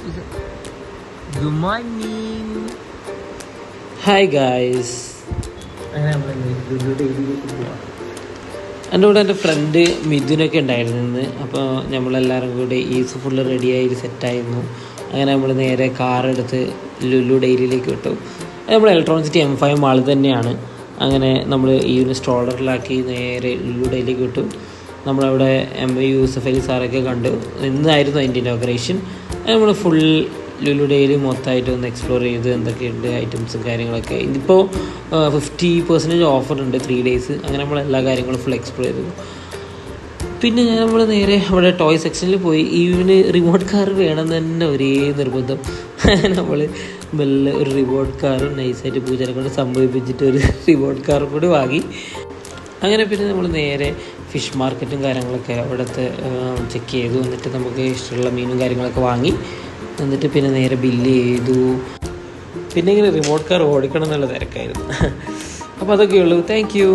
Good morning. Hi guys. അങ്ങനെ നമ്മൾ ലുലു ഡെയിലിയിലേക്ക് പോവാം. എൻ്റെ കൂടെ എൻ്റെ ഫ്രണ്ട് മിഥുനൊക്കെ ഉണ്ടായിരുന്നു ഇന്ന്. അപ്പോൾ നമ്മളെല്ലാവരും കൂടി ഈസ് ഫുള്ള് റെഡിയായി സെറ്റായിരുന്നു. അങ്ങനെ നമ്മൾ നേരെ കാറെടുത്ത് ലുലു ഡെയിലിയിലേക്ക് വിട്ടു. നമ്മൾ ഇലക്ട്രോണിക് സിറ്റി M5 മാളിൽ തന്നെയാണ്. അങ്ങനെ നമ്മൾ ഈവിന് സ്ട്രോളറിലാക്കി നേരെ ലുലു ഡെയിലിയിലേക്ക് വിട്ടു. നമ്മളവിടെ MV യൂസഫ് അലി സാറൊക്കെ കണ്ടു. ഇന്നായിരുന്നു അതിൻ്റെ ഇനോഗ്രേഷൻ. നമ്മൾ ഫുൾ ലുലു ഡെയിലി മൊത്തമായിട്ട് ഒന്ന് എക്സ്പ്ലോർ ചെയ്ത് എന്തൊക്കെയുണ്ട് ഐറ്റംസും കാര്യങ്ങളൊക്കെ. ഇതിപ്പോൾ 50% ഓഫറുണ്ട് 3 days. അങ്ങനെ നമ്മൾ എല്ലാ കാര്യങ്ങളും ഫുൾ എക്സ്പ്ലോർ ചെയ്തു. പിന്നെ നമ്മൾ നേരെ അവിടെ ടോയ് സെക്ഷനിൽ പോയി. ഈവിന് റിമോട്ട് കാർ വേണമെന്ന് തന്നെ ഒരേ നിർബന്ധം. നമ്മൾ മെല്ലെ ഒരു റിമോട്ട് കാറും നൈസായിട്ട് പൂജനെ കൊണ്ട് സംഭവിപ്പിച്ചിട്ട് ഒരു റിമോട്ട് കാറും കൂടി വാങ്ങി. അങ്ങനെ പിന്നെ നമ്മൾ നേരെ ഫിഷ് മാർക്കറ്റും കാര്യങ്ങളൊക്കെ അവിടുത്തെ ചെക്ക് ചെയ്തു. എന്നിട്ട് നമുക്ക് ഇഷ്ടമുള്ള മീനും കാര്യങ്ങളൊക്കെ വാങ്ങി. എന്നിട്ട് പിന്നെ നേരെ ബില്ല് ചെയ്തു. പിന്നെ ഇങ്ങനെ റിമോട്ട് കാർ ഓടിക്കണം എന്നുള്ള തിരക്കായിരുന്നു. അപ്പോൾ അതൊക്കെയുള്ളൂ. Thank you.